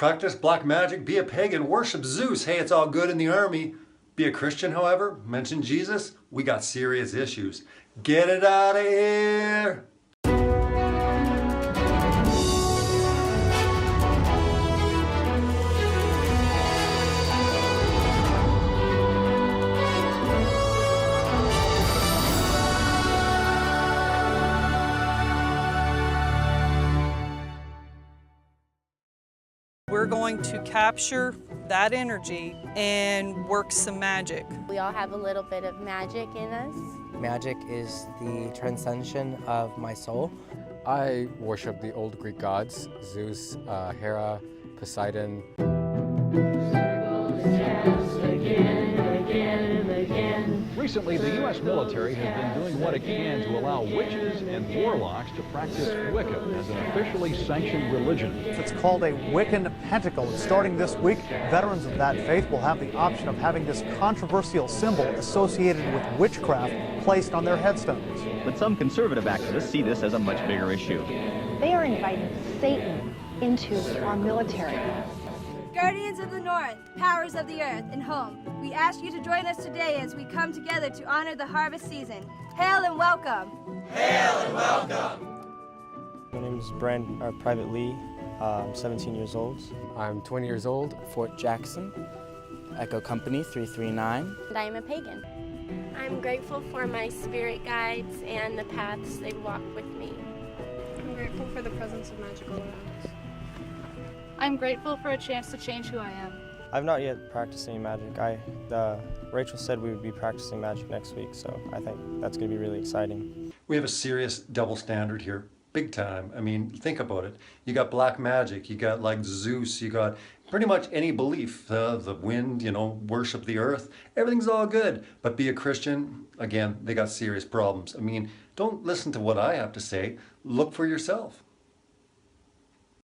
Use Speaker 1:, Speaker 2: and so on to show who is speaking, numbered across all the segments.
Speaker 1: Practice black magic, be a pagan, worship Zeus. Hey, it's all good in the army. Be a Christian, however, mention Jesus, we got serious issues. Get it out of here!
Speaker 2: We're going to capture that energy and work some magic.
Speaker 3: We all have a little bit of magic in us.
Speaker 4: Magic is the transcension of my soul.
Speaker 5: I worship the old Greek gods, Zeus, Hera, Poseidon.
Speaker 6: Recently, the U.S. military has been doing what it can to allow witches and warlocks to practice Wicca as an officially sanctioned religion.
Speaker 7: It's called a Wiccan Pentacle. Starting this week, veterans of that faith will have the option of having this controversial symbol associated with witchcraft placed on their headstones.
Speaker 8: But some conservative activists see this as a much bigger issue.
Speaker 9: They are inviting Satan into our military.
Speaker 10: Guardians of the North, powers of the earth and home, we ask you to join us today as we come together to honor the harvest season. Hail and welcome!
Speaker 11: Hail and welcome!
Speaker 12: My name is Private Lee. I'm 17 years old.
Speaker 5: I'm 20 years old.
Speaker 4: Fort Jackson, Echo Company 339.
Speaker 3: And I am a pagan.
Speaker 13: I'm grateful for my spirit guides and the paths they walk with me.
Speaker 14: I'm grateful for the presence of magical around us. I'm grateful for a chance to change who I am.
Speaker 12: I've not yet practiced any magic. Rachel said we would be practicing magic next week, so I think that's going to be really exciting.
Speaker 1: We have a serious double standard here, big time. I mean, think about it. You got black magic, you got like Zeus, you got pretty much any belief, the wind, worship the earth, everything's all good. But be a Christian, again, they got serious problems. I mean, don't listen to what I have to say, look for yourself.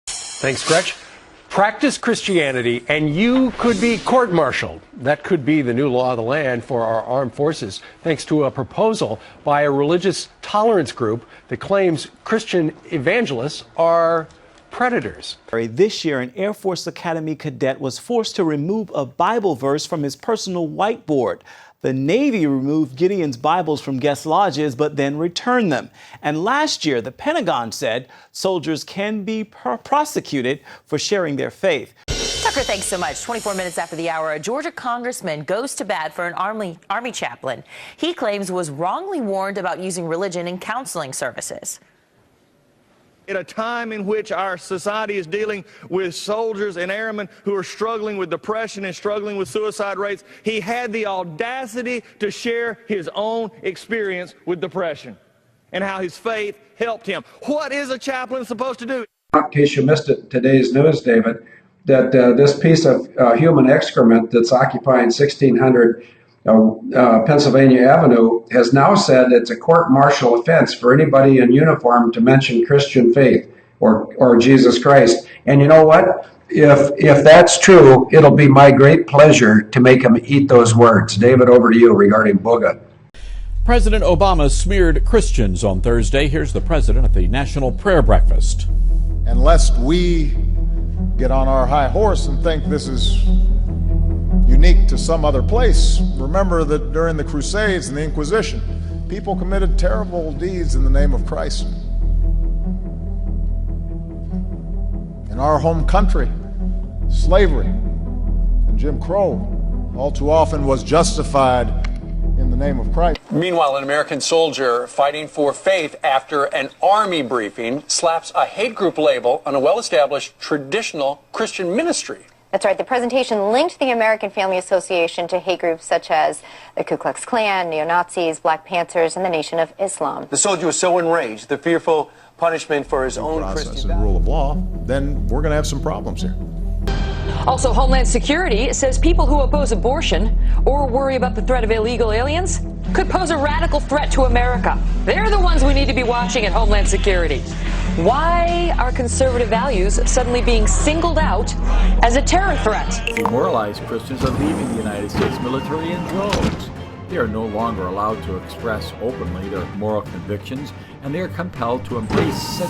Speaker 15: Thanks, Gretch. Practice Christianity and you could be court-martialed. That could be the new law of the land for our armed forces, thanks to a proposal by a religious tolerance group that claims Christian evangelists are predators.
Speaker 16: This year, an Air Force Academy cadet was forced to remove a Bible verse from his personal whiteboard. The Navy removed Gideon's Bibles from guest lodges, but then returned them. And last year, the Pentagon said soldiers can be prosecuted for sharing their faith.
Speaker 17: Tucker, thanks so much. 24 minutes after the hour, a Georgia congressman goes to bat for an Army chaplain he claims was wrongly warned about using religion in counseling services.
Speaker 18: At a time in which our society is dealing with soldiers and airmen who are struggling with depression and struggling with suicide rates, he had the audacity to share his own experience with depression and how his faith helped him. What is a chaplain supposed to do?
Speaker 19: In case you missed it in today's news, David, that this piece of human excrement that's occupying 1600 Pennsylvania Avenue has now said it's a court-martial offense for anybody in uniform to mention Christian faith or Jesus Christ. And you know what? If that's true, it'll be my great pleasure to make him eat those words. David, over to you regarding Booga.
Speaker 20: President Obama smeared Christians on Thursday. Here's the president at the National Prayer Breakfast.
Speaker 3: And lest we get on our high horse and think this is unique to some other place, remember that during the Crusades and the Inquisition, people committed terrible deeds in the name of Christ. In our home country, slavery and Jim Crow all too often was justified in the name of Christ.
Speaker 6: Meanwhile, an American soldier fighting for faith after an army briefing slaps a hate group label on a well-established traditional Christian ministry.
Speaker 13: That's right. The presentation linked the American Family Association to hate groups such as the Ku Klux Klan, neo-Nazis, Black Panthers, and the Nation of Islam.
Speaker 6: The soldier was so enraged, the fearful punishment for his own Christian
Speaker 3: and rule of law, then we're going to have some problems here.
Speaker 15: Also, Homeland Security says people who oppose abortion or worry about the threat of illegal aliens could pose a radical threat to America. They're the ones we need to be watching at Homeland Security. Why are conservative values suddenly being singled out as a terror threat?
Speaker 11: Demoralized Christians are leaving the United States military in droves. They are no longer allowed to express openly their moral convictions, and they are compelled to embrace